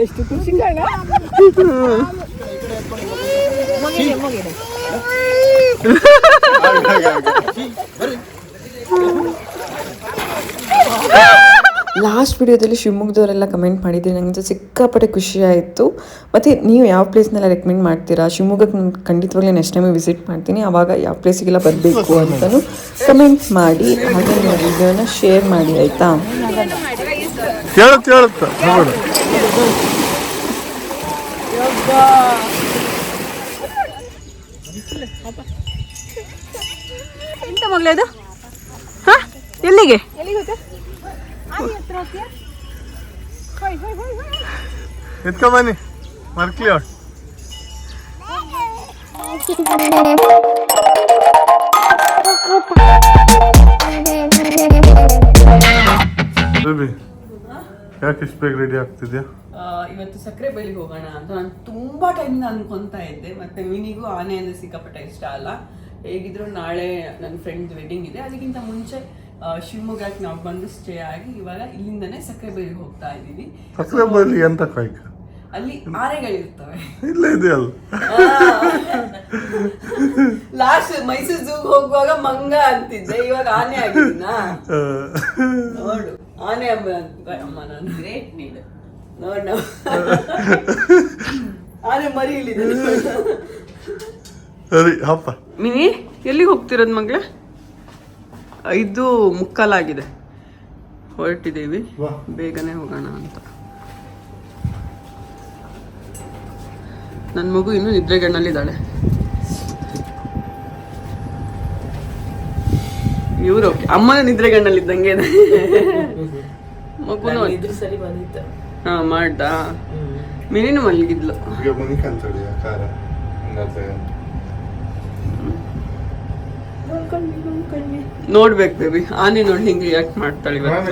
ಎಷ್ಟು ಖುಷಿ ಕಾಣ. ಲಾಸ್ಟ್ ವಿಡಿಯೋದಲ್ಲಿ ಶಿವಮೊಗ್ಗದವರೆಲ್ಲ ಕಮೆಂಟ್ ಮಾಡಿದ್ದೀರಿ, ನನಗೆ ಸಿಕ್ಕಾಪಟ್ಟೆ ಖುಷಿ ಆಯಿತು. ಮತ್ತು ನೀವು ಯಾವ ಪ್ಲೇಸ್ನೆಲ್ಲ ರೆಕಮೆಂಡ್ ಮಾಡ್ತೀರಾ, ಶಿವಮೊಗ್ಗಕ್ಕೆ ನಾನು ಖಂಡಿತವಾಗ್ಲೂ ನೆಕ್ಸ್ಟ್ ಟೈಮ್ ವಿಸಿಟ್ ಮಾಡ್ತೀನಿ, ಆವಾಗ ಯಾವ ಪ್ಲೇಸಿಗೆಲ್ಲ ಬರಬೇಕು ಅಂತಲೂ ಕಮೆಂಟ್ ಮಾಡಿ. ಹಾಗೆ ನೀವು ವಿಡಿಯೋನ ಶೇರ್ ಮಾಡಿ ಆಯಿತಾ. ಎಂತ ಮಗಳದು? ಹಾ, ಎಲ್ಲಿಗೆ ಎತ್ಕೊ ಬನ್ನಿ ಮರ್ಕ್ಲಿ ಅವ್ರು. ಯಾಕೆ ಇಷ್ಟು ಬೇಗ ರೆಡಿ ಆಗ್ತಿದ್ಯಾ? ಇವತ್ತು ಸಕ್ಕರೆ ಬೈಲಿಗೆ ಹೋಗೋಣ ಅಂತ ನಾನು ತುಂಬಾ ಟೈಮಿಂದ ಅನ್ಕೊಂತಾ ಇದ್ದೆ. ಮತ್ತೆ ಮಿನಿಗೂ ಆನೆ ಅಂದ್ರೆ ಸಿಕ್ಕಾಪಟ್ಟೆ ಇಷ್ಟ ಅಲ್ಲ. ಹೇಗಿದ್ರು ನಾಳೆ ನನ್ನ ಫ್ರೆಂಡ್ ವೆಡ್ಡಿಂಗ್ ಇದೆ, ಅದಕ್ಕಿಂತ ಮುಂಚೆ ಶಿವಮೊಗ್ಗಕ್ಕೆ ನಾವು ಬಂದು ಸ್ಟೇ ಆಗಿ ಇವಾಗ ಇಲ್ಲಿಂದನೇ ಸಕ್ಕರೆ ಬೈಲಿಗೆ ಹೋಗ್ತಾ ಇದ್ದೀವಿ. ಸಕ್ಕರೆ ಬೈಲಿ ಎಂತ ಕಾಯ್ಕ ಅಲ್ಲಿ ಆನೆಗಳಿರ್ತವೆ. ಇಲ್ಲ ಇದೆಯಲ್ಲ, ಲಾಸ್ಟ್ ಮೈಸೂರು ಝೂಗ್ ಹೋಗುವಾಗ ಮಂಗ ಅಂತಿದ್ದೆ, ಇವಾಗ ಆನೆ ಆಗಿದ್ದೀನಾ? ನೋಡು, ಆನೆ ಅಮ್ಮ ನಾನು ಗ್ರೇಟ್ ನೀಡು. ನೋಡ್ ಆನೆ ಮರಿ ಇಲ್ಲಿದೆ. ಸರಿ ಹಪ್ಪ. ಮಿನಿ ಎಲ್ಲಿಗೆ ಹೋಗ್ತಿರೋದು ಮಗ್ಳೆ? 5:45 ಹೊರಟಿದ್ದೀವಿ, ಬೇಗನೆ ಹೋಗೋಣ ಅಂತ. ನನ್ನ ಮಗು ಇನ್ನೂ ನಿದ್ರೆಗಣ್ಣಲ್ಲಿದ್ದಾಳೆ. ಇವ್ರು ಓಕೆ, ಅಮ್ಮನ ನಿದ್ರೆಗಣ್ಣಲ್ಲಿದ್ದಂಗೆ ಇದೆ. ಮಗುನು ಸರಿ ಬಂದಿತ್ತು. ಹಾ ಮಾಡ್ದ. ಮಿನಿನು ಮಲಗಿದ್ಲು. ನೋಡ್ಬೇಕು ಬೇಬಿ, ಆನೆ ನೋಡಿ ಹಿಂಗೆ ರಿಯಾಕ್ಟ್ ಮಾಡ್ತಾಳೆ ಇವತ್ತು.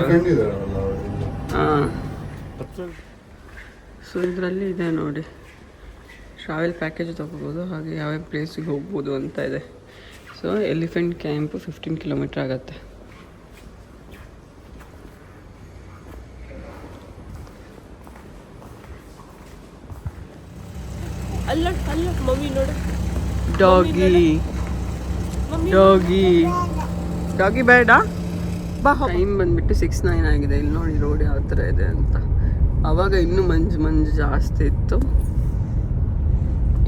ಸೊ ಇದರಲ್ಲಿ ಇದೆ ನೋಡಿ, ಟ್ರಾವೆಲ್ ಪ್ಯಾಕೇಜ್ ತಗೋಬೋದು, ಹಾಗೆ ಯಾವ್ಯಾವ ಪ್ಲೇಸಿಗೆ ಹೋಗ್ಬೋದು ಅಂತ ಇದೆ. ಸೊ ಎಲಿಫೆಂಟ್ ಕ್ಯಾಂಪು 15 ಕಿಲೋಮೀಟರ್ ಆಗುತ್ತೆ. ಅಲ್ಲ ಅಲ್ಲ ಮಮ್ಮಿ ನೋಡು, ಡಾಗಿ ಡಾಗಿ ಡಾಗಿ ಬೇಡ ಬಾ. ಟೈಮ್ ಬಂದ್ಬಿಟ್ಟು 6:09 ಆಗಿದೆ. ಇಲ್ಲಿ ನೋಡಿ ರೋಡ್ ಯಾವ ಥರ ಇದೆ ಅಂತ. ಅವಾಗ ಇನ್ನೂ ಮಂಜು ಜಾಸ್ತಿ ಇತ್ತು,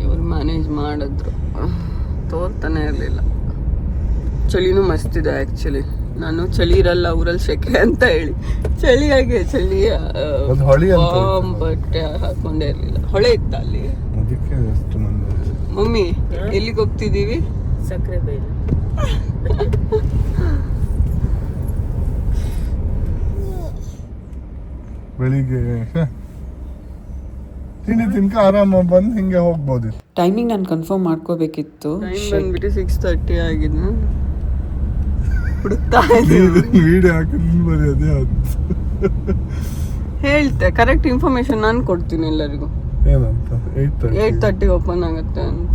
ಇವ್ರು ಮ್ಯಾನೇಜ್ ಮಾಡಿದ್ರು, ತೋರ್ತಾನೆ ಇರಲಿಲ್ಲ. ಚಳಿನೂ ಮಸ್ತಿದೆ ಆ್ಯಕ್ಚುಲಿ. ನಾನು ಚಳಿ ಇರಲ್ಲ ಊರಲ್ಲಿ ಸೆಕೆ ಅಂತ ಹೇಳಿ ಚಳಿಯಾಗೆ ಬಟ್ಟೆ ಹಾಕೊಂಡೇ ಇರಲಿಲ್ಲ. ಹೊಳೆ ಇತ್ತ ಅಲ್ಲಿ. ಮಮ್ಮಿ ಎಲ್ಲಿಗೆ ಹೋಗ್ತಿದ್ದೀವಿ? ಸಕ್ಕರೆ ಬೈಲು. ಬೆಳಿಗ್ಗೆ ತಿಂಡಿ ತಿನ್ಕ ಆರಾಮ ಬಂದು ಹಿಂಗೆ ಹೋಗ್ಬೋದು. ಟೈಮಿಂಗ್ ನಾನು ಕನ್ಫರ್ಮ್ ಮಾಡ್ಕೋಬೇಕಿತ್ತು. ಟೈಮ್ ಬಂದ್ಬಿಟ್ಟು 6:30 ಆಗಿದೆ. ಹುಡುಕ್ತಾ ವಿಡಿಯೋ ಹಾಕಿದ್ರೆ ಬರೆಯೋದೇ ಹೇಳ್ತೆ, ಕರೆಕ್ಟ್ ಇನ್ಫಾರ್ಮೇಶನ್ ನಾನು ಕೊಡ್ತೀನಿ ಎಲ್ಲರಿಗೂ. ಏನಂತ 8:30 ಓಪನ್ ಆಗುತ್ತೆ ಅಂತ.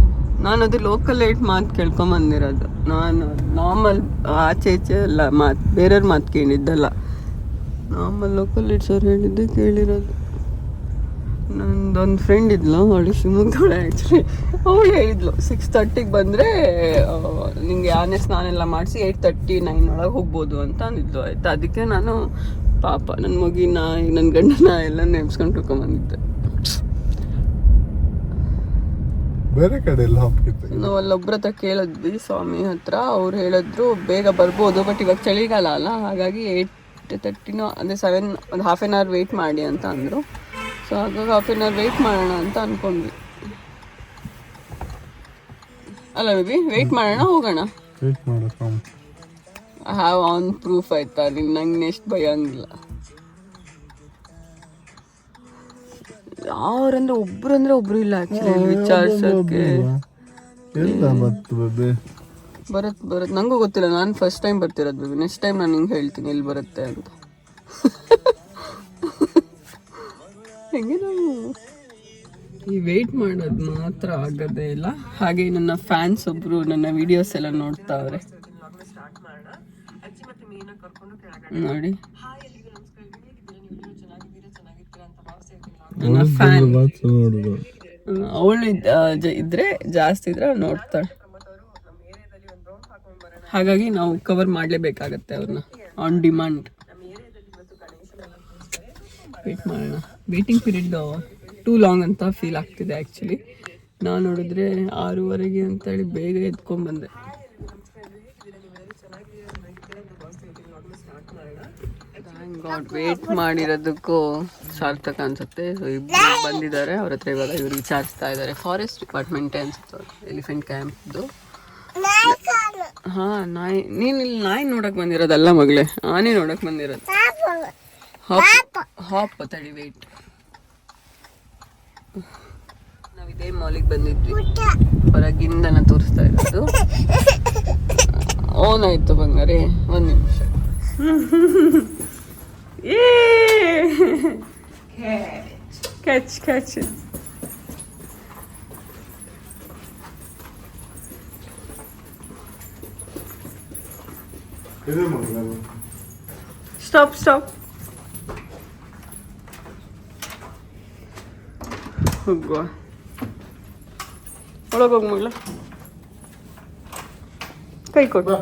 ನಾನು ಅದು ಲೋಕಲ್ 8 ಮಾತು ಕೇಳ್ಕೊಂಬಂದಿರೋದು. ನಾನು ನಾರ್ಮಲ್ ಆಚೆ ಎಲ್ಲ ಬೇರೆಯವ್ರ ಮಾತು ಕೇಳಿದ್ದಲ್ಲ, ನಾರ್ಮಲ್ ಲೋಕಲ್ 8 ಅವ್ರು ಹೇಳಿದ್ದೆ ಕೇಳಿರೋದು. ನಂದೊಂದು ಫ್ರೆಂಡ್ ಇದ್ಲು, ಅವಳು ಶಿವಮೊಗ್ಗದವಳೆ ಆ್ಯಕ್ಚುಲಿ. ಅವಳು ಹೇಳಿದ್ಲು 6:30 ಬಂದರೆ ನಿಂಗೆ ಆನೆ ಸ್ನಾನ ಎಲ್ಲ ಮಾಡಿಸಿ 8:39 ಒಳಗೆ ಹೋಗ್ಬೋದು ಅಂತ ಅಂದಿದ್ಲು. ಆಯ್ತು, ಅದಕ್ಕೆ ನಾನು ಪಾಪ ನನ್ನ ಮಗಿನ ನನ್ನ ಗಂಡನ ಎಲ್ಲ ನೆಮ್ಸ್ಕೊಂಡು ತಿಳ್ಕೊಂಬಂದಿದ್ದೆ. ಬೇರೆ ಕಡೆ ಎಲ್ಲ ಹೋಗ್ತಿತ್ತು. ನಾವು ಅಲ್ಲೊಬ್ರ ಹತ್ರ ಕೇಳಿದ್ವಿ, ಸ್ವಾಮಿ ಹತ್ರ. ಅವ್ರು ಹೇಳಿದ್ರು ಬೇಗ ಬರ್ಬೋದು, ಬಟ್ ಇವಾಗ ಚಳಿಗಾಲ ಅಲ್ಲ, ಹಾಗಾಗಿ 8:30 ಅಂದರೆ 7 ಒಂದು ಹಾಫ್ ಆನ್ ಅವರ್ ವೆಯ್ಟ್ ಮಾಡಿ ಅಂತ ಅಂದರು. ಸೊ ಹಾಗಾಗಿ ಹಾಫ್ ಆನ್ ಅವರ್ ವೆಯ್ಟ್ ಮಾಡೋಣ ಅಂತ ಅಂದ್ಕೊಂಡ್ವಿ. ಅಲ್ಲ ಬೇಬಿ, ವೆಯ್ಟ್ ಮಾಡೋಣ, ಹೋಗೋಣ. ಹ್ಯಾವ್ ಆನ್ ಪ್ರೂಫ್ ಆಯ್ತಾ ನಂಗೆ ನೆಕ್ಸ್ಟ್ ಭಯ ಹಂಗಿಲ್ಲ. ಯಾರಂದ್ರೆ ಒಬ್ರು ಇಲ್ಲ ಆಕ್ಚುಲಿ ವಿಚಾರಿಸೋಕೆ. ಬರತ್ ನಂಗೂ ಗೊತ್ತಿಲ್ಲ, ನಾನು ಫಸ್ಟ್ ಟೈಮ್ ಬರ್ತಿರೋದು ಬೇಬಿ. ನೆಕ್ಸ್ಟ್ ಟೈಮ್ ನಾನು ನಿಂಗೆ ಹೇಳ್ತೀನಿ ಎಲ್ಲಿ ಬರುತ್ತೆ ಅಂತ. ಹೆಂಗೆ ನಾವು ಈ ವೆಯ್ಟ್ ಮಾಡೋದು ಮಾತ್ರ ಆಗೋದೇ ಇಲ್ಲ. ಹಾಗೆ ನನ್ನ ಫ್ಯಾನ್ಸ್ ಒಬ್ರು ನನ್ನ ವಿಡಿಯೋಸ್ ಎಲ್ಲ ನೋಡ್ತಾವ್ರೆ ನೋಡಿ. ನನ್ನ ಫ್ಯಾನ್. ನೋಡುದು ಅವಳು ಇದ್ರೆ ಜಾಸ್ತಿ ಇದ್ರೆ ಅವ್ಳು ನೋಡ್ತಾಳೆ. ಹಾಗಾಗಿ ನಾವು ಕವರ್ ಮಾಡಲೇಬೇಕಾಗತ್ತೆ ಅವ್ರನ್ನ ಆನ್ ಡಿಮಾಂಡ್. ವೇಟ್ ಮಾಡೋಣ. ವೇಟಿಂಗ್ ಪೀರಿಯಡ್ ಟೂ ಲಾಂಗ್ ಅಂತ ಫೀಲ್ ಆಗ್ತಿದೆ ಆ್ಯಕ್ಚುಲಿ. ನಾನು ನೋಡಿದ್ರೆ 6:30 ಅಂತೇಳಿ ಬೇಗ ಎತ್ಕೊಂಡ್ಬಂದೆ. ಥ್ಯಾಂಕ್ ಗಾಡ್ ವೇಟ್ ಮಾಡಿರೋದಕ್ಕೂ ಸಾರ್ಥಕ ಅನ್ಸುತ್ತೆ. ಸೊ ಇಬ್ಬರು ಬಂದಿದ್ದಾರೆ, ಅವ್ರ ಹತ್ರ ಇವಾಗ ಇವರು ವಿಚಾರಿಸ್ತಾ ಇದ್ದಾರೆ. ಫಾರೆಸ್ಟ್ ಡಿಪಾರ್ಟ್ಮೆಂಟೇ ಅನ್ಸುತ್ತೆ, ಎಲಿಫೆಂಟ್ ಕ್ಯಾಂಪ್ದು. ಹಾಂ, ನಾಯಿ. ನೀನು ಇಲ್ಲಿ ನಾಯಿ ನೋಡಕ್ ಬಂದಿರೋದಲ್ಲ ಮಗಳೇ, ಆನೆ ನೋಡಕ್ ಬಂದಿರೋದು. ಹಾಪ್ ತಡಿ ವೇಟ್. ನಾವು ಇದೇ ಮಾಲಿಗೆ ಬಂದಿದ್ವಿ, ಹೊರಗಿಂದನ ತೋರಿಸ್ತಾ ಇರೋದು. ಓನ್ ಆಯ್ತು ಬಂಗಾರೆ, 1 ನಿಮಿಷ. ಕ್ಯಾಚ್. ಸ್ಟಾಪ್ ಹೋಗುವ. ಒಳಗೋಗಿ ಮಗಳ, ಕೈ ಕೊಡು.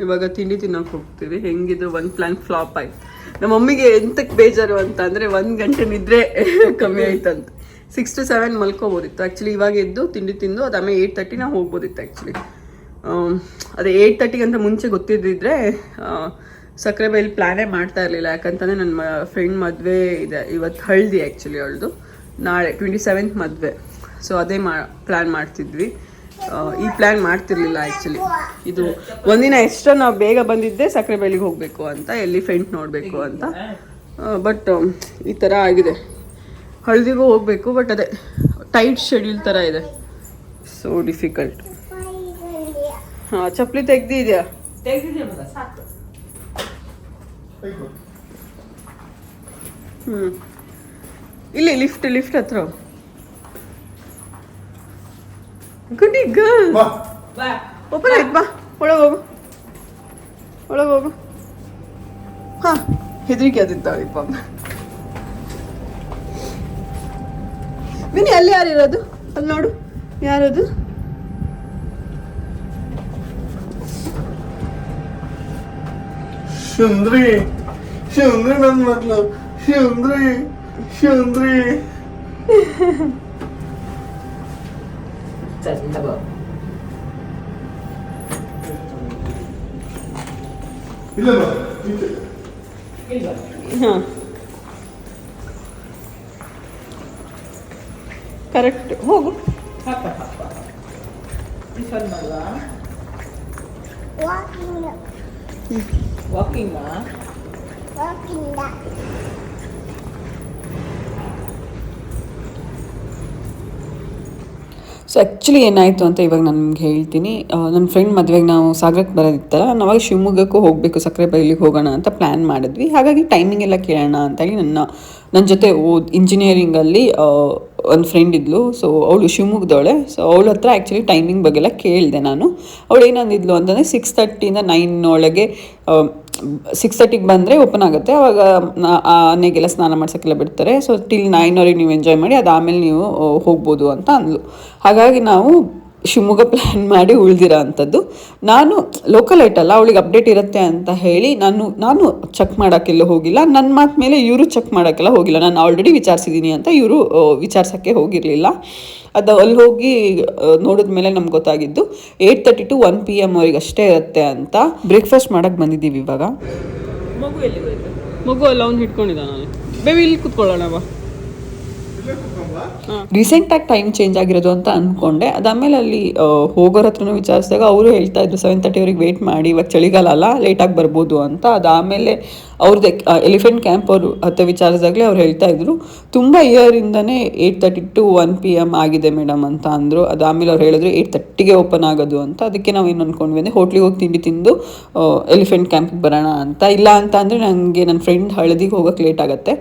ಇವಾಗ ತಿಂಡಿ ತಿನ್ನೋಕೆ ಹೋಗ್ತೀವಿ. ಹೆಂಗಿದ್ರು ಒಂದು ಪ್ಲಾನ್ ಫ್ಲಾಪ್ ಆಯ್ತು. ನಮ್ಮ ಮಮ್ಮಿಗೆ ಎಂತಕ್ಕೆ ಬೇಜಾರು ಅಂತ ಅಂದರೆ 1 ಗಂಟೆ ನಿದ್ರೆ ಕಮ್ಮಿ ಆಯ್ತಂತ. 6 to 7 ಮಲ್ಕೋಬೋದಿತ್ತು ಆ್ಯಕ್ಚುಲಿ. ಇವಾಗ ಎದ್ದು ತಿಂಡಿ ತಿಂದು ಅದಾದ್ಮೇಲೆ 8:30 ನಾವು ಹೋಗ್ಬೋದಿತ್ತು ಆ್ಯಕ್ಚುಲಿ. ಅದೇ 8:30 ಅಂತ ಮುಂಚೆ ಗೊತ್ತಿದ್ದಿದ್ರೆ ಸಕ್ಕರೆಬೈಲಿ ಪ್ಲ್ಯಾನೇ ಮಾಡ್ತಾ ಇರಲಿಲ್ಲ. ಯಾಕಂತಂದರೆ ನನ್ನ ಫ್ರೆಂಡ್ ಮದುವೆ ಇದೆ ಇವತ್ತು, ಹಳದಿ ಆ್ಯಕ್ಚುಲಿ ಅವಳದು. ನಾಳೆ 27th ಮದುವೆ. ಸೊ ಅದೇ ಪ್ಲ್ಯಾನ್ ಮಾಡ್ತಿದ್ವಿ. ಈ ಪ್ಲ್ಯಾನ್ ಮಾಡ್ತಿರ್ಲಿಲ್ಲ ಆ್ಯಕ್ಚುಲಿ. ಇದು ಒಂದಿನ ಎಕ್ಸ್ಟ್ರಾ ನಾವು ಬೇಗ ಬಂದಿದ್ದೆ ಸಕ್ಕರೆಬೈಲಿಗೆ ಹೋಗಬೇಕು ಅಂತ, ಎಲಿಫೆಂಟ್ ನೋಡಬೇಕು ಅಂತ. ಬಟ್ ಈ ಥರ ಆಗಿದೆ. ಹಳದಿಗೂ ಹೋಗಬೇಕು, ಬಟ್ ಅದೇ ಟೈಟ್ ಶೆಡ್ಯೂಲ್ ಥರ ಇದೆ. So difficult. ಹಾಂ, ಚಪ್ಪಲಿ ತೆಗ್ದಿದ್ಯಾ? ಇಲ್ಲಿ ಲಿಫ್ಟ್ ಹತ್ರ. Good girl. ಓಪನ್ ಆಯ್ತು, ಬಾ ಒಳಗೋಗು. ಹಾಂ, ಹೆದರಿಕೆ ಆದಿತ್ತಾಳೆ ಪಾಪ. ವಿನಿ, ಅಲ್ಲಿ ಯಾರಿರೋದು? ಅಲ್ಲಿ ನೋಡು, ಯಾರದು? ಶಿವಂದ್ರಿ ನನ್ನ ಮಗಳು. ಶಿವಂದ್ರಿ ಹಾಂ, ಕರೆಕ್ಟ್. ಹೋಗು. ವಾಕಿಂಗ್. ಸೊ ಆ್ಯಕ್ಚುಲಿ ಏನಾಯಿತು ಅಂತ ಇವಾಗ ನಾನು ನಿಮ್ಗೆ ಹೇಳ್ತೀನಿ. ನನ್ನ ಫ್ರೆಂಡ್ ಮದುವೆಗೆ ನಾವು ಸಾಗರಕ್ಕೆ ಬರೋದಿತ್ತಲ್ಲ, ನಾವಾಗ ಶಿವಮೊಗ್ಗಕ್ಕೂ ಹೋಗಬೇಕು, ಸಕ್ಕರೆಬೈಲಿಗೆ ಹೋಗೋಣ ಅಂತ ಪ್ಲ್ಯಾನ್ ಮಾಡಿದ್ವಿ. ಹಾಗಾಗಿ ಟೈಮಿಂಗ್ ಎಲ್ಲ ಕೇಳೋಣ ಅಂತೇಳಿ ನನ್ನ ಜೊತೆ ಇಂಜಿನಿಯರಿಂಗಲ್ಲಿ ಒಂದು ಫ್ರೆಂಡ್ ಇದ್ಲು. ಸೊ ಅವಳು ಶಿವಮೊಗ್ಗದವಳೆ. ಸೊ ಅವಳ ಹತ್ರ ಆ್ಯಕ್ಚುಲಿ ಟೈಮಿಂಗ್ ಬಗ್ಗೆಲ್ಲ ಕೇಳಿದೆ ನಾನು. ಅವಳು ಏನಂದಿದ್ಲು ಅಂತಂದರೆ 6:30 9 ಒಳಗೆ 6:30ಗೆ ಬಂದರೆ ಓಪನ್ ಆಗುತ್ತೆ. ಆವಾಗ ಆನೆಗೆಲ್ಲ ಸ್ನಾನ ಮಾಡ್ಸೋಕ್ಕೆಲ್ಲ ಬಿಡ್ತಾರೆ. ಸೊ ಟಿಲ್ 9 ನೀವು ಎಂಜಾಯ್ ಮಾಡಿ, ಅದಾದಮೇಲೆ ನೀವು ಹೋಗ್ಬೋದು ಅಂತ ಅಂದ್ಲು. ಹಾಗಾಗಿ ನಾವು ಶಿವಮೊಗ್ಗ ಪ್ಲ್ಯಾನ್ ಮಾಡಿ ಉಳಿದಿರೋ ಅಂಥದ್ದು. ನಾನು ಲೋಕಲ್ ಐಟಲ್ಲ, ಅವಳಿಗೆ ಅಪ್ಡೇಟ್ ಇರುತ್ತೆ ಅಂತ ಹೇಳಿ ನಾನು ಚೆಕ್ ಮಾಡೋಕ್ಕೆಲ್ಲ ಹೋಗಿಲ್ಲ. ನನ್ನ ಮಾತು ಮೇಲೆ ಇವರು ಚೆಕ್ ಮಾಡೋಕ್ಕೆಲ್ಲ ಹೋಗಿಲ್ಲ. ನಾನು ಆಲ್ರೆಡಿ ವಿಚಾರಿಸಿದ್ದೀನಿ ಅಂತ ಇವರು ವಿಚಾರಿಸೋಕ್ಕೆ ಹೋಗಿರಲಿಲ್ಲ. ಅದು ಅಲ್ಲಿ ಹೋಗಿ ನೋಡಿದ್ಮೇಲೆ ನಮ್ಗೆ ಗೊತ್ತಾಗಿದ್ದು 8:30 to 1 PM ಅವ್ರಿಗೆ ಅಷ್ಟೇ ಇರುತ್ತೆ ಅಂತ. ಬ್ರೇಕ್ಫಾಸ್ಟ್ ಮಾಡೋಕ್ಕೆ ಬಂದಿದ್ದೀವಿ ಇವಾಗ. ಮಗು ಎಲ್ಲಿ ಹೋಯ್ತು? ಮಗು ಅಲ್ಲ, ಅವ್ನು ಹಿಡ್ಕೊಂಡಿದ್ದಾನೆ. ಬೇಬಿ ಇಲ್ಲಿ ಕೂತ್ಕೊಳ್ಳೋಣ ಬಾ. ರೀಸೆಂಟಾಗಿ ಟೈಮ್ ಚೇಂಜ್ ಆಗಿರೋದು ಅಂತ ಅಂದ್ಕೊಂಡೆ. ಅದಾದಮೇಲೆ ಅಲ್ಲಿ ಹೋಗೋರ ಹತ್ರನೂ ವಿಚಾರಿಸಿದಾಗ ಅವರು ಹೇಳ್ತಾ ಇದ್ರು 7:30 ವೇಟ್ ಮಾಡಿ, ಇವಾಗ ಚಳಿಗಾಲ ಅಲ್ಲ ಲೇಟಾಗಿ ಬರ್ಬೋದು ಅಂತ. ಅದಾದಮೇಲೆ ಅವ್ರದ್ದು ಎಲಿಫೆಂಟ್ ಕ್ಯಾಂಪ್ ಅವರು ಹತ್ತು ವಿಚಾರಿಸಿದಾಗಲೇ ಅವ್ರು ಹೇಳ್ತಾ ಇದ್ರು ತುಂಬ ಇಯರಿಂದನೇ 8:30 to 1 PM ಆಗಿದೆ ಮೇಡಮ್ ಅಂತ ಅಂದರು. ಅದಾದಮೇಲೆ ಅವ್ರು ಹೇಳಿದ್ರು 8:30ಗೆ ಓಪನ್ ಆಗೋದು ಅಂತ. ಅದಕ್ಕೆ ನಾವು ಏನು ಅಂದ್ಕೊಂಡ್ವಿ ಅಂದರೆ ಹೋಟ್ಲಿಗೆ ಹೋಗಿ ತಿಂಡಿ ತಿಂದು ಎಲಿಫೆಂಟ್ ಕ್ಯಾಂಪಿಗೆ ಬರೋಣ ಅಂತ. ಇಲ್ಲ ಅಂತ ಅಂದರೆ ನನಗೆ ನನ್ನ ಫ್ರೆಂಡ್ ಹಳದಿಗೆ ಹೋಗೋಕ್ಕೆ ಲೇಟ್ ಆಗುತ್ತೆ,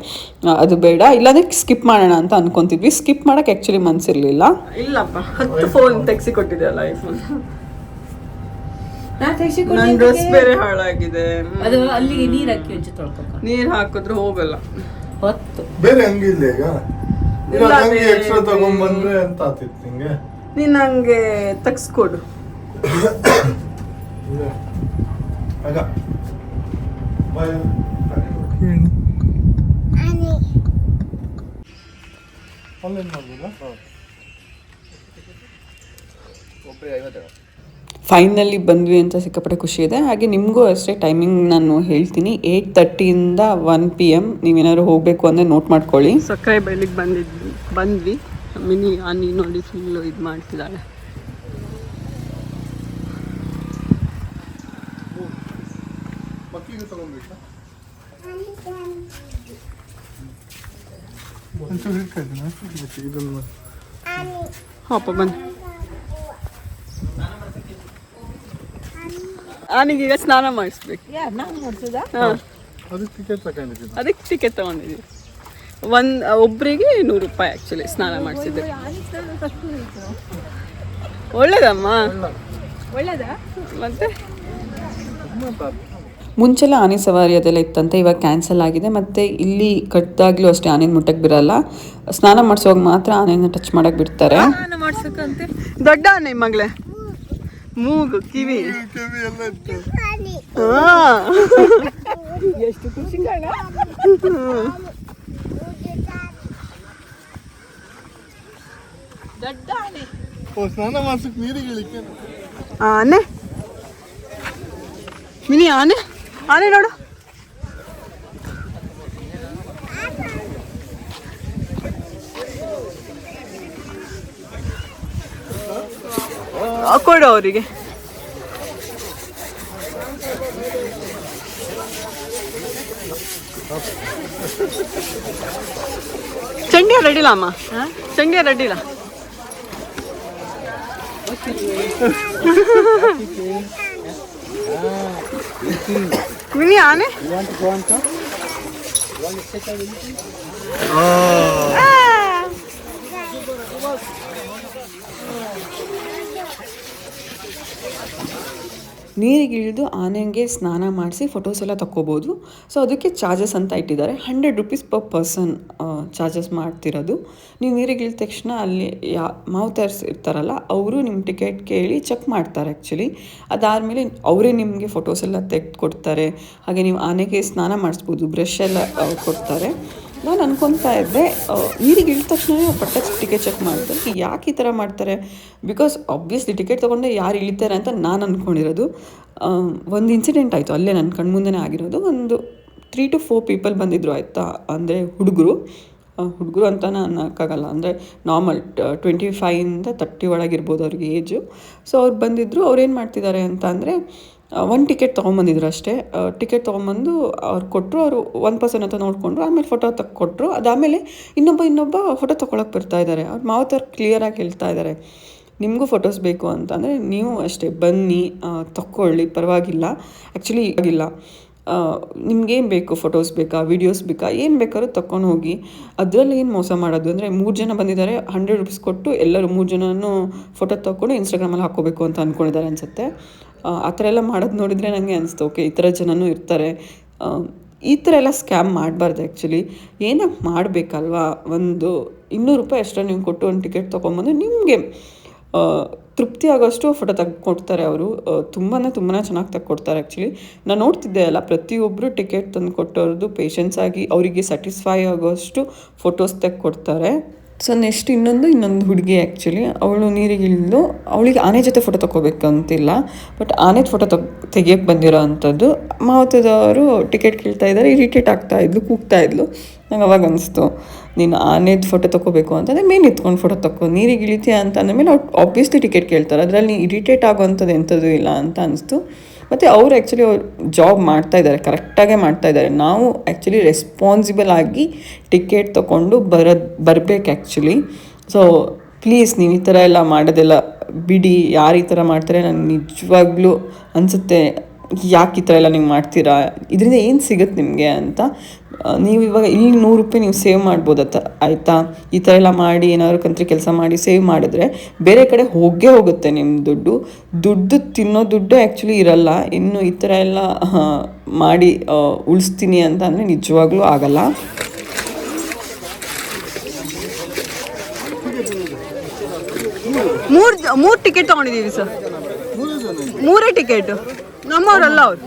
ಅದು ಬೇಡ, ಇಲ್ಲಾಂದರೆ ಸ್ಕಿಪ್ ಮಾಡೋಣ ಅಂತ ಅನ್ಕೊಂತಿದ್ವಿ. ಸ್ಕಿಪ್ ಮಾಡೋಕ್ಕೆ ಆ್ಯಕ್ಚುಲಿ ಮನಸ್ಸಿರಲಿಲ್ಲ. ಇಲ್ಲಪ್ಪ 10 ಫೋನ್ ತೆಗ್ಸಿ ಕೊಟ್ಟಿದೆಯಲ್ಲ ಐಫೋನ್. ನನ್ನ ಡ್ರೆಸ್ ಬೇರೆ ಹಾಳಾಗಿದೆ. ಅದು ಅಲ್ಲಿಗೆ ನೀರು ಹಾಕಿ ಒಂಚೂರು ತೊಳ್ಕೊಕ. ನೀರು ಹಾಕಿದ್ರು ಹೋಗಲ್ಲ. ಹೊತ್ತು ಬೇರೆ ಹಂಗಿಲ್ಲ ಈಗ ಹಂಗೆ ಎಕ್ಸ್ಟ್ರಾ ತಗೊಂಡ್ಬಂದ್ರೆ ಅಂತ ಆತಿತ್ತು ನಿಂಗೆ. ನೀನು ನಂಗೆ ತೆಗ್ಸ್ಕೊಡು. ಆಗ ಬಾಯ್ ಆನ್ಲೈನ್ ಮಾಡ್ಬೋದಾ? ಫೈನಲಿ ಬಂದ್ವಿ ಅಂತ ಸಿಕ್ಕಾಪಟ್ಟೆ ಖುಷಿ ಇದೆ. ಹಾಗೆ ನಿಮಗೂ ಅಷ್ಟೇ ಟೈಮಿಂಗ್ ನಾನು ಹೇಳ್ತೀನಿ, 8:30 1 PM. ನೀವೇನಾದ್ರು ಹೋಗಬೇಕು ಅಂದರೆ ನೋಟ್ ಮಾಡ್ಕೊಳ್ಳಿ. ಸಕ್ಕರೆ ಬೆಳಿಗ್ಗೆ ಬಂದ್ವಿ. ಮಿನಿ ಆನಿ ನೋಡಿ ಫುಲ್ಲು ಇದು ಮಾಡ್ತಿದ್ದಾಳೆ. ಮಕ್ಕಳಿಗೆ ತಗೊಂಡ್ಬೇಕಾ? ಒಂಚೂರು ಹಿಡ್ಕೊಳ್ತೀನಿ ಇದನ್ನು. ಹಾಪ ಬನ್ನಿ. ಆನಿಗೀಗ ಸ್ನಾನ ಮಾಡಿಸ್ಬೇಕು. ನಾನು ನೋಡ್ಸೋದಾ? ಹಾಂ, ಅದಕ್ಕೆ ಟಿಕೆಟ್ ತಗೊಂಡಿದ್ದೀನಿ. ಅದಕ್ಕೆ ಟಿಕೆಟ್ ತೊಗೊಂಡಿದ್ದೀವಿ. ಒಬ್ಬರಿಗೆ 100 ರೂಪಾಯಿ ಆ್ಯಕ್ಚುಲಿ ಸ್ನಾನ ಮಾಡಿಸಿದ್ದೆ. ಒಳ್ಳೇದಮ್ಮ. ಒಳ್ಳೇದಾ? ಮತ್ತೆ ಮುಂಚೆಲ್ಲ ಆನೆ ಸವಾರಿ ಅದೆಲ್ಲ ಇತ್ತಂತೆ, ಇವಾಗ ಕ್ಯಾನ್ಸಲ್ ಆಗಿದೆ. ಮತ್ತು ಇಲ್ಲಿ ಕಟ್ಟಿದಾಗ್ಲೂ ಅಷ್ಟೇ ಆನೆನ ಮುಟ್ಟಕ್ಕೆ ಬಿರಲ್ಲ. ಸ್ನಾನ ಮಾಡಿಸುವಾಗ ಮಾತ್ರ ಆನೆನ ಟಚ್ ಮಾಡಕ್ಕೆ ಬಿಡ್ತಾರೆ. ಮಾಡ್ಸಕ್ಕಂತೆ ದೊಡ್ಡ ಆನೆ ಮಗಳೇ, ಮೂಗು ಕಿವಿ ಎಲ್ಲ ಇತ್ತು. ಎಷ್ಟು ಖುಷಿ ಕಾಣ. ದೊಡ್ಡ ಆನೆ. ಓ, ಸ್ನಾನ ಮಾಡ್ಸಕ್ ನೀರಿಗೆ ಇಳಿಕೆ. ಆನೆ ಮಿನಿ ಆನೆ. ಆನೆ ನೋಡು. ಕೊಡು ಅವರಿಗೆ. ಚಂಡಿಯ ರೆಡಿಲ್ಲ ಅಮ್ಮ, ಚಂಡಿಯ ರೆಡಿಲ್ಲ. ಮಿನಿ ಆನೆ. ನೀರಿಗೆ ಇಳಿದು ಆನೆಗೆ ಸ್ನಾನ ಮಾಡಿಸಿ ಫೋಟೋಸ್ ಎಲ್ಲ ತಗೋಬೋದು. ಸೊ ಅದಕ್ಕೆ ಚಾರ್ಜಸ್ ಅಂತ ಇಟ್ಟಿದ್ದಾರೆ. 100 ರೂಪೀಸ್ ಪರ್ ಪರ್ಸನ್ ಚಾರ್ಜಸ್ ಮಾಡ್ತಿರೋದು. ನೀವು ನೀರಿಗೆ ಇಳಿದ ತಕ್ಷಣ ಅಲ್ಲಿ ಮಾವುತರ್ಸ್ ಇರ್ತಾರಲ್ಲ, ಅವರು ನಿಮ್ಮ ಟಿಕೆಟ್ ಕೇಳಿ ಚೆಕ್ ಮಾಡ್ತಾರೆ ಆ್ಯಕ್ಚುಲಿ. ಅದಾದಮೇಲೆ ಅವರೇ ನಿಮಗೆ ಫೋಟೋಸ್ ಎಲ್ಲ ತೆಗೆದುಕೊಡ್ತಾರೆ. ಹಾಗೆ ನೀವು ಆನೆಗೆ ಸ್ನಾನ ಮಾಡಿಸ್ಬೋದು, ಬ್ರಷ್ ಎಲ್ಲ ಕೊಡ್ತಾರೆ. ನಾನು ಅನ್ಕೊತಾ ಇದ್ದೆ ನೀರಿಗೆ ಇಳಿದ ತಕ್ಷಣ ಪಟ್ಟಕ್ಕೆ ಟಿಕೆಟ್ ಚೆಕ್ ಮಾಡ್ತಾರೆ. ಯಾಕೆ ಈ ಥರ ಮಾಡ್ತಾರೆ? ಬಿಕಾಸ್ ಆಬ್ವಿಯಸ್ಲಿ ಟಿಕೆಟ್ ತೊಗೊಂಡೆ ಯಾರು ಇಳಿತಾರೆ ಅಂತ ನಾನು ಅಂದ್ಕೊಂಡಿರೋದು. ಒಂದು ಇನ್ಸಿಡೆಂಟ್ ಆಯಿತು ಅಲ್ಲೇ ನನ್ನ ಕಣ್ಮುಂದೆನೇ ಆಗಿರೋದು. ಒಂದು 3 to 4 ಪೀಪಲ್ ಬಂದಿದ್ದರು ಆಯಿತಾ. ಅಂದರೆ ಹುಡುಗರು ಅಂತ ಅನ್ನೋಕ್ಕಾಗಲ್ಲ, ಅಂದರೆ ನಾರ್ಮಲ್ 25ಇಂದ 30 ಒಳಗಿರ್ಬೋದು ಅವ್ರಿಗೆ ಏಜು. ಸೊ ಅವ್ರು ಬಂದಿದ್ದರು. ಅವ್ರೇನು ಮಾಡ್ತಿದ್ದಾರೆ ಅಂತ ಅಂದರೆ ಒಂದು ಟಿಕೆಟ್ ತೊಗೊಂಬಂದಿದ್ರು ಅಷ್ಟೇ. ಟಿಕೆಟ್ ತೊಗೊಂಬಂದು ಅವ್ರು ಕೊಟ್ಟರು. ಅವರು 1 ಪರ್ಸನ್ ಅಂತ ನೋಡಿಕೊಂಡ್ರು. ಆಮೇಲೆ ಫೋಟೋ ಕೊಟ್ಟರು. ಅದಾದಮೇಲೆ ಇನ್ನೊಬ್ಬ ಫೋಟೋ ತೊಗೊಳಕ್ಕೆ ಬರ್ತಾ ಇದ್ದಾರೆ. ಅವ್ರು ಮಾವತ್ತವ್ರು ಕ್ಲಿಯರಾಗಿ ಹೇಳ್ತಾ ಇದ್ದಾರೆ, ನಿಮಗೂ ಫೋಟೋಸ್ ಬೇಕು ಅಂತಂದರೆ ನೀವು ಅಷ್ಟೇ ಬನ್ನಿ, ತಗೊಳ್ಳಿ, ಪರವಾಗಿಲ್ಲ. ಆ್ಯಕ್ಚುಲಿ ಆಗಿಲ್ಲ, ನಿಮ್ಗೇನು ಬೇಕು, ಫೋಟೋಸ್ ಬೇಕಾ, ವೀಡಿಯೋಸ್ ಬೇಕಾ, ಏನು ಬೇಕಾದ್ರೂ ತಗೊಂಡು ಹೋಗಿ. ಅದರಲ್ಲಿ ಏನು ಮೋಸ ಮಾಡೋದು ಅಂದರೆ 3 ಜನ ಬಂದಿದ್ದಾರೆ, 100 ರೂಪೀಸ್ ಕೊಟ್ಟು ಎಲ್ಲರೂ 3 ಜನನೂ ಫೋಟೋ ತೊಗೊಂಡು ಇನ್ಸ್ಟಾಗ್ರಾಮಲ್ಲಿ ಹಾಕ್ಕೋಬೇಕು ಅಂತ ಅಂದ್ಕೊಂಡಿದ್ದಾರೆ ಅನಿಸುತ್ತೆ. ಆ ಥರ ಎಲ್ಲ ಮಾಡೋದು ನೋಡಿದರೆ ನನಗೆ ಅನಿಸ್ತು, ಓಕೆ ಈ ಥರ ಜನನೂ ಇರ್ತಾರೆ. ಈ ಥರ ಎಲ್ಲ ಸ್ಕ್ಯಾಮ್ ಮಾಡಬಾರ್ದು ಆ್ಯಕ್ಚುಲಿ. ಏನಕ್ಕೆ ಮಾಡಬೇಕಲ್ವಾ? ಒಂದು 200 ರೂಪಾಯಿ ಅಷ್ಟೇ ನೀವು ಕೊಟ್ಟು ಒಂದು ಟಿಕೆಟ್ ತೊಗೊಂಬಂದು ನಿಮಗೆ ತೃಪ್ತಿ ಆಗೋಷ್ಟು ಫೋಟೋ ತೆಗೆದುಕೊಡ್ತಾರೆ ಅವರು. ತುಂಬಾ ಚೆನ್ನಾಗಿ ತೆಗೆದುಕೊಡ್ತಾರೆ ಆ್ಯಕ್ಚುಲಿ. ನಾನು ನೋಡ್ತಿದ್ದೆ ಅಲ್ಲ, ಪ್ರತಿಯೊಬ್ಬರು ಟಿಕೆಟ್ ತಂದು ಕೊಟ್ಟವ್ರದ್ದು ಪೇಷನ್ಸ್ ಆಗಿ ಅವರಿಗೆ ಸ್ಯಾಟಿಸ್ಫೈ ಆಗೋಷ್ಟು ಫೋಟೋಸ್ ತೆಗೆದುಕೊಡ್ತಾರೆ. ಸೊ ನೆಕ್ಸ್ಟ್ ಇನ್ನೊಂದು ಹುಡುಗಿ ಆ್ಯಕ್ಚುಲಿ ಅವಳು ನೀರಿಗೆ ಇಳಿದು ಅವಳಿಗೆ ಆನೆ ಜೊತೆ ಫೋಟೋ ತೊಗೋಬೇಕು ಅಂತಿಲ್ಲ, ಬಟ್ ಆನೆ ಫೋಟೋ ತೆಗಿಯೋಕ್ಕೆ ಬಂದಿರೋ ಅಂಥದ್ದು. ಮಾವತದವರು ಟಿಕೆಟ್ ಕೇಳ್ತಾ ಇದ್ದಾರೆ, ಇರಿಟೇಟ್ ಆಗ್ತಾಯಿದ್ಲು, ಕೂಗ್ತಾಯಿದ್ಲು. ನಂಗೆ ಅವಾಗ ಅನಿಸ್ತು, ನೀನು ಆನೆದು ಫೋಟೋ ತೊಗೋಬೇಕು ಅಂತಂದರೆ ಮೇನ್ ಇತ್ಕೊಂಡು ಫೋಟೋ ತೊಗೋ, ನೀರಿಗೆ ಇಳಿತೀಯ ಅಂತ ಅಂದಮೇಲೆ ಅವ್ರು ಆಬ್ವಿಯಸ್ಲಿ ಟಿಕೆಟ್ ಕೇಳ್ತಾರೆ, ಅದರಲ್ಲಿ ಇರಿಟೇಟ್ ಆಗೋವಂಥದ್ದು ಎಂಥದ್ದು ಇಲ್ಲ ಅಂತ ಅನಿಸ್ತು. ಮತ್ತು ಅವರು ಆ್ಯಕ್ಚುಲಿ ಅವ್ರು ಜಾಬ್ ಮಾಡ್ತಾಯಿದ್ದಾರೆ, ಕರೆಕ್ಟಾಗೇ ಮಾಡ್ತಾಯಿದ್ದಾರೆ. ನಾವು ಆ್ಯಕ್ಚುಲಿ ರೆಸ್ಪಾನ್ಸಿಬಲ್ ಆಗಿ ಟಿಕೆಟ್ ತೊಗೊಂಡು ಬರಬೇಕು ಆ್ಯಕ್ಚುಲಿ. ಸೊ ಪ್ಲೀಸ್ ನೀವು ಈ ಥರ ಎಲ್ಲ ಮಾಡೋದೆಲ್ಲ ಬಿಡಿ. ಯಾರು ಈ ಥರ ಮಾಡ್ತಾರೆ ನನಗೆ ನಿಜವಾಗ್ಲೂ ಅನಿಸುತ್ತೆ, ಯಾಕೆ ಈ ಥರ ಎಲ್ಲ ನೀವು ಮಾಡ್ತೀರಾ, ಇದರಿಂದ ಏನು ಸಿಗುತ್ತೆ ನಿಮಗೆ ಅಂತ. ನೀವು ಇವಾಗ ಇಲ್ಲಿ 100 ರೂಪಾಯಿ ನೀವು ಸೇವ್ ಮಾಡ್ಬೋದತ್ತ, ಆಯಿತಾ? ಈ ಥರ ಎಲ್ಲ ಮಾಡಿ ಏನಾದ್ರು ಕಂತ್ರಿ ಕೆಲಸ ಮಾಡಿ ಸೇವ್ ಮಾಡಿದ್ರೆ ಬೇರೆ ಕಡೆ ಹೋಗುತ್ತೆ ನಿಮ್ಮ ದುಡ್ಡು ತಿನ್ನೋ ದುಡ್ಡು ಆ್ಯಕ್ಚುಲಿ ಇರಲ್ಲ. ಇನ್ನು ಈ ಥರ ಎಲ್ಲ ಮಾಡಿ ಉಳಿಸ್ತೀನಿ ಅಂತ ಅಂದರೆ ನಿಜವಾಗ್ಲೂ ಆಗಲ್ಲ. ಮೂರು ಟಿಕೆಟ್ ತೊಗೊಂಡಿದ್ದೀವಿ ಸರ್, 3 ಟಿಕೆಟ್ ನಮ್ಮವರಲ್ಲ ಅವ್ರು.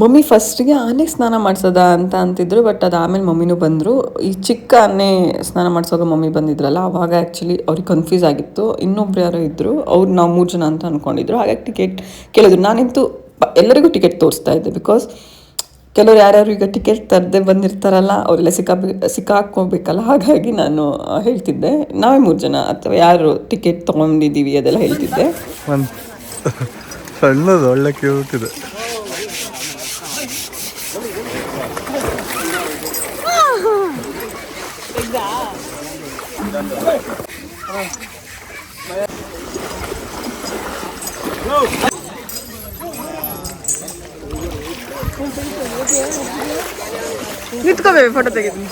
ಮಮ್ಮಿ ಫಸ್ಟಿಗೆ ಆನೆಗೆ ಸ್ನಾನ ಮಾಡಿಸೋದ ಅಂತ ಅಂತಿದ್ರು, ಬಟ್ ಅದಾದಮೇಲೆ ಮಮ್ಮಿನೂ ಬಂದರು. ಈ ಚಿಕ್ಕ ಆನೆ ಸ್ನಾನ ಮಾಡಿಸೋಕೆ ಮಮ್ಮಿ ಬಂದಿದ್ರಲ್ಲ, ಆವಾಗ ಆ್ಯಕ್ಚುಲಿ ಅವ್ರಿಗೆ ಕನ್ಫ್ಯೂಸ್ ಆಗಿತ್ತು. ಇನ್ನೊಬ್ರು ಯಾರೋ ಇದ್ದರು, ಅವ್ರು ನಾವು 3 ಜನ ಅಂತ ಅಂದ್ಕೊಂಡಿದ್ರು. ಹಾಗಾಗಿ ಟಿಕೆಟ್ ಕೇಳಿದ್ರು. ನಾನಂತೂ ಎಲ್ಲರಿಗೂ ಟಿಕೆಟ್ ತೋರಿಸ್ತಾ ಇದ್ದೆ, ಬಿಕಾಸ್ ಕೆಲವ್ರು ಯಾರ್ಯಾರು ಈಗ ಟಿಕೆಟ್ ತರದೆ ಬಂದಿರ್ತಾರಲ್ಲ, ಅವರೆಲ್ಲ ಸಿಕ್ಕಾಕೋಬೇಕಲ್ಲ. ಹಾಗಾಗಿ ನಾನು ಹೇಳ್ತಿದ್ದೆ ನಾವೇ 3 ಜನ ಅಥವಾ ಯಾರು ಟಿಕೆಟ್ ತೊಗೊಂಡಿದ್ದೀವಿ ಅದೆಲ್ಲ ಹೇಳ್ತಿದ್ದೆ. ಸಣ್ಣದು ಒಳ್ಳೆ ಕ್ಯೂಟ್ ಇದೆ. ನಿಂತ್ಕೋಬೇಕು ಫೋಟೋ ತೆಗಿತೀನಿ.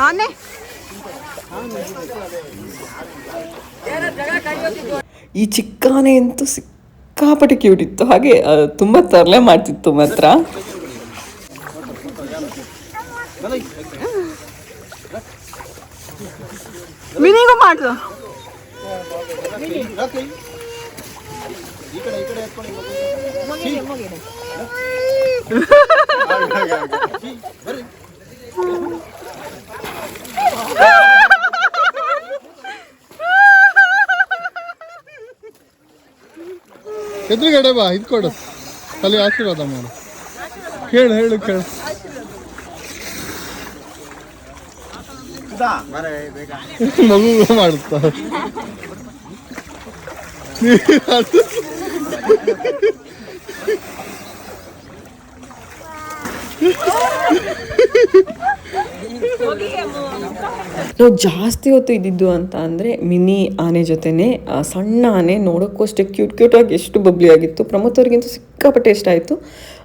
ಆನೆ ಈ ಚಿಕ್ಕ ಆನೆ ಅಂತೂ ಸಿಕ್ಕಾಪಟ್ಟೆ ಕ್ಯೂಟ್ ಇತ್ತು. ಹಾಗೆ ತುಂಬ ತರಲೆ ಮಾಡ್ತಿತ್ತು ಮಾತ್ರ. ಮಿನಿಗೂ ಮಾಡ್ದು. ಎದುರುಗಡೆ ಬಾ, ಇದು ಕೊಡು, ಅಲ್ಲಿ ಆಶೀರ್ವಾದ ಮಾಡು. ಹೇಳು ಕೇಳು. ಮಗು ಮಾಡುತ್ತ ನಾವು ಜಾಸ್ತಿ ಹೊತ್ತು ಇದ್ದಿದ್ದು ಅಂತ ಅಂದರೆ ಮಿನಿ ಆನೆ ಜೊತೆನೆ. ಸಣ್ಣ ಆನೆ ನೋಡೋಕ್ಕೂ ಅಷ್ಟೇ ಕ್ಯೂಟಾಗಿ ಎಷ್ಟು ಬಬ್ಲಿ ಆಗಿತ್ತು. ಪ್ರಮೋದ್ ಅವ್ರಿಗಂತೂ ಸಿಕ್ಕಾಪಟ್ಟೆ ಇಷ್ಟ ಆಯಿತು.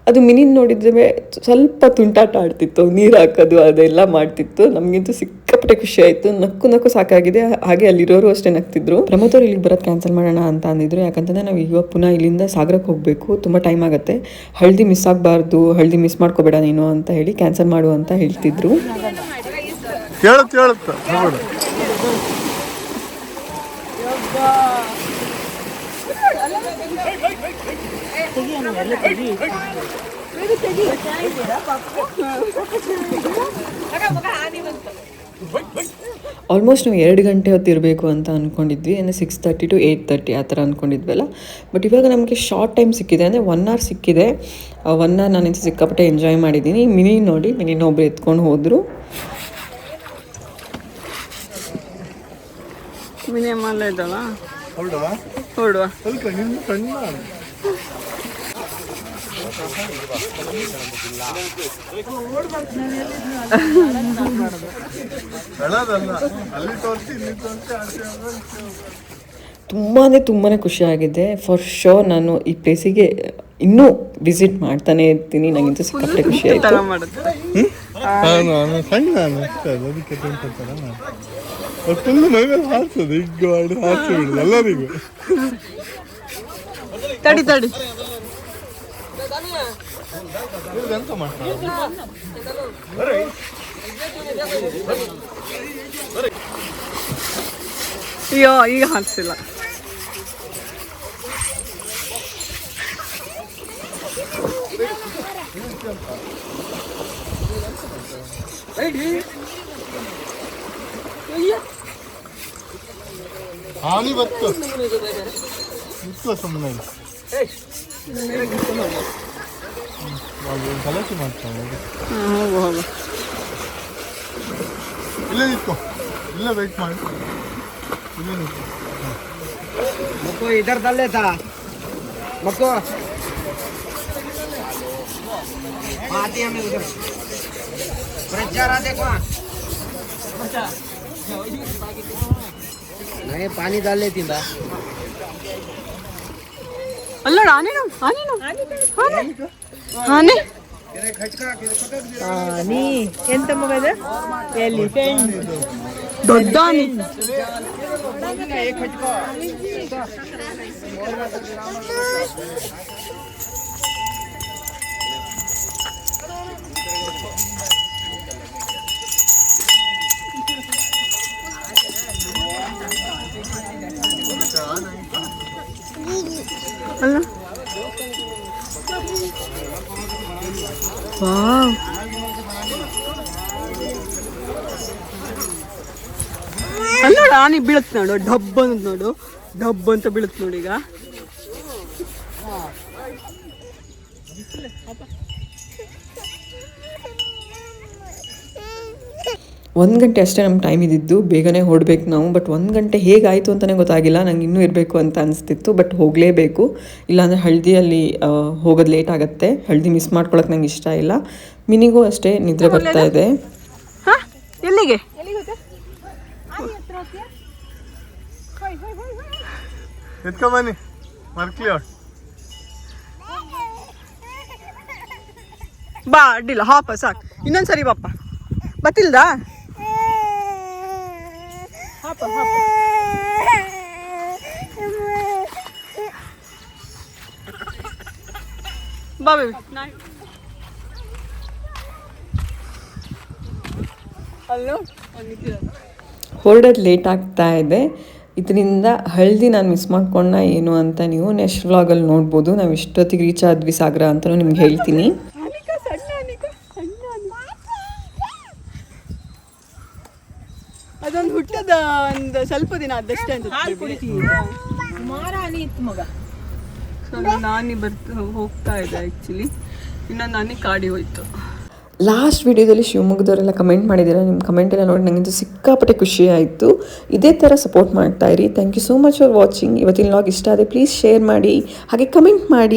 ಅದು ಮಿನಿನ ನೋಡಿದ್ರೆ ಸ್ವಲ್ಪ ತುಂಟಾಟ ಆಡ್ತಿತ್ತು, ನೀರು ಹಾಕೋದು ಅದೆಲ್ಲ ಮಾಡ್ತಿತ್ತು. ನಮಗಂತೂ ಸಿಕ್ಕಾಪಟ್ಟೆ ಖುಷಿ ಆಯಿತು. ನಕ್ಕು ಸಾಕಾಗಿದೆ. ಹಾಗೆ ಅಲ್ಲಿರೋರು ಅಷ್ಟೇ ನಗ್ತಿದ್ರು. ಪ್ರಮೋದ್ ಅವ್ರು ಇಲ್ಲಿಗೆ ಬರೋದು ಕ್ಯಾನ್ಸಲ್ ಮಾಡೋಣ ಅಂತ ಅಂದಿದ್ರು. ಯಾಕಂತಂದರೆ ನಾವು ಇವಾಗ ಪುನಃ ಇಲ್ಲಿಂದ ಸಾಗರಕ್ಕೆ ಹೋಗಬೇಕು, ತುಂಬ ಟೈಮ್ ಆಗುತ್ತೆ. ಹಳದಿ ಮಿಸ್ ಆಗಬಾರ್ದು, ಹಳದಿ ಮಿಸ್ ಮಾಡ್ಕೋಬೇಡ ನೀನು ಅಂತ ಹೇಳಿ ಕ್ಯಾನ್ಸಲ್ ಮಾಡು ಅಂತ ಹೇಳ್ತಿದ್ರು. ಕೇಳುತ್ತ ನೋಡು. ಆಲ್ಮೋಸ್ಟ್ ನಾವು 2 ಗಂಟೆ ಹೊತ್ತು ಇರಬೇಕು ಅಂತ ಅಂದ್ಕೊಂಡಿದ್ವಿ, ಅಂದರೆ 6:30 to 8:30 ಆ ಥರ ಅಂದ್ಕೊಂಡಿದ್ವಲ್ಲ. ಬಟ್ ಇವಾಗ ನಮಗೆ ಶಾರ್ಟ್ ಟೈಮ್ ಸಿಕ್ಕಿದೆ, ಅಂದರೆ 1 hour ಸಿಕ್ಕಿದೆ. 1 hour ನಾನಿಂತ ಸಿಕ್ಕಾಪಟ್ಟೆ ಎಂಜಾಯ್ ಮಾಡಿದ್ದೀನಿ. ನೋಡಿ ಮಿನಿನ ಒಬ್ರು ಎತ್ಕೊಂಡು ಹೋದರು. ಮಿನಿ ಅಮ್ಮ ಇದ್ದಲ್ಲ ಹೊರಡುವ ಹೊರಡುವ ಸ್ವಲ್ಪ ನಿನ್ನ ಸಣ್ಣ ಹೇಳೋದಲ್ಲ, ಅಲ್ಲಿ ತೋರಿಸಿ ಇಲ್ಲಿ ತೋರಿಸಿ ತುಂಬಾ ಖುಷಿಯಾಗಿದೆ. ಫಾರ್ ಶೋರ್ ನಾನು ಈ ಪ್ಲೇಸಿಗೆ ಇನ್ನೂ ವಿಸಿಟ್ ಮಾಡ್ತಾನೆ ಇರ್ತೀನಿ. ನನಗಿಂತ ಸಿಕ್ಕಾಪಟ್ಟೆ ಖುಷಿ ಆಯಿತು. ನಾನು ಸಣ್ಣ ನಾನು ಅಷ್ಟೇ, ಅದಕ್ಕೆ ತಿಂತಾರ ಫುಲ್ಲು ಮೈಮೇಲೆ ಹಾರಿಸೋದು, ಈಗ ಮಾಡಿ ಹಾರಿಸಿ ಬಿಡುದು ಎಲ್ಲರಿಗೂ. ತಡಿ ಎಂತ ಮಾಡ್ತಾರೆ ಅಯ್ಯೋ, ಈಗ ಹಾರಿಸಿಲ್ಲ. ಹಾನಿ ಬತ್ತು ಸುಮ್ಮನೆ ಗಲಾಟೆ ಮಾಡ್ತಾವೆ. ಇಲ್ಲೇ ನಿಂತ್ಕೋ, ಇಲ್ಲೇ ವೆಯ್ಟ್ ಮಾಡಿ, ಇಲ್ಲೇ ನಿಂತ್ಕೋ. मको इधर डाल लेता मको आती हमें उधर जा रहा देखो नहीं पानी डाल लेती था ಅಲ್ಲೋಡ ಆನೆ ನೀ ಎಂತ ಮಗ ಇದು? ಎಲಿಫೆಂಟ್ ದೊಡ್ಡ ಆನೆ. ಅಲ್ಲ ವಾವ್, ಅಲ್ಲೋಡ ಆನೆ ಬೀಳತ್ ನೋಡು, ಡಬ್ ಅಂತ ನೋಡು, ಡಬ್ ಅಂತ ಬೀಳತ್ ನೋಡಿ. ಈಗ 1 ಗಂಟೆ ಅಷ್ಟೇ ನಮ್ಮ ಟೈಮ್ ಇದ್ದಿದ್ದು, ಬೇಗನೆ ಹೊರಡ್ಬೇಕು ನಾವು. ಬಟ್ 1 ಗಂಟೆ ಹೇಗಾಯಿತು ಅಂತಲೇ ಗೊತ್ತಾಗಿಲ್ಲ. ನಂಗೆ ಇನ್ನೂ ಇರಬೇಕು ಅಂತ ಅನಿಸ್ತಿತ್ತು, ಬಟ್ ಹೋಗಲೇಬೇಕು. ಇಲ್ಲಾಂದರೆ ಹಳದಿಯಲ್ಲಿ ಹೋಗೋದು ಲೇಟ್ ಆಗುತ್ತೆ. ಹಳದಿ ಮಿಸ್ ಮಾಡ್ಕೊಳಕ್ಕೆ ನಂಗೆ ಇಷ್ಟ ಇಲ್ಲ. ಮಿನಿಗೂ ಅಷ್ಟೇ ನಿದ್ರೆ ಬರ್ತಾ ಇದೆ. ಎಲ್ಲಿಗೆ ಎತ್ಕೊ ಬನ್ನಿ ಮರ್ಕ್ಲಿ ಬಾ, ಅಡ್ಡಿಲ್ಲ, ಹಾಪ ಸಾಕು. ಇನ್ನೊಂದ್ಸರಿ ಬಾಪ್ಪ, ಬತ್ತಿಲ್ದ ಬಾ ಬೇಬಿ. ಹೊರಡೋದು ಲೇಟ್ ಆಗ್ತಾ ಇದೆ. ಇದರಿಂದ ಹಳದಿ ನಾನು ಮಿಸ್ ಮಾಡ್ಕೊಂಡ ಏನು ಅಂತ ನೀವು ನೆಕ್ಸ್ಟ್ ವ್ಲಾಗಲ್ಲಿ ನೋಡ್ಬೋದು. ನಾವು ಇಷ್ಟೊತ್ತಿಗೆ ರೀಚ್ ಆದ್ವಿ ಸಾಗರ ಅಂತಲೂ ನಿಮ್ಗೆ ಹೇಳ್ತೀನಿ. ಅದೊಂದು ಹುಟ್ಟದ ಒಂದು ಸ್ವಲ್ಪ ದಿನ ಆದಷ್ಟೇ ಅಂತ ನಾನಿ ಹೋಗ್ತಾ ಇದೆ. ಆ್ಯಕ್ಚುಲಿ ಇನ್ನೊಂದು ನಾನಿ ಕಾಡಿ ಹೋಯ್ತು. ಲಾಸ್ಟ್ ವಿಡಿಯೋದಲ್ಲಿ ಶಿವಮೊಗ್ಗದವರೆಲ್ಲ ಕಮೆಂಟ್ ಮಾಡಿದ್ದೀರಾ. ನಿಮ್ಮ ಕಮೆಂಟ್ ಎಲ್ಲ ನೋಡಿ ನನಗಿಂತ ಸಿಕ್ಕಾಪಟ್ಟೆ ಖುಷಿ ಆಯಿತು. ಇದೇ ಥರ ಸಪೋರ್ಟ್ ಮಾಡ್ತಾಯಿರಿ. Thank you so much for watching. ಇವತ್ತಿನ ವ್ಲಾಗ್ ಇಷ್ಟ ಆದರೆ ಪ್ಲೀಸ್ ಶೇರ್ ಮಾಡಿ, ಹಾಗೆ ಕಮೆಂಟ್ ಮಾಡಿ.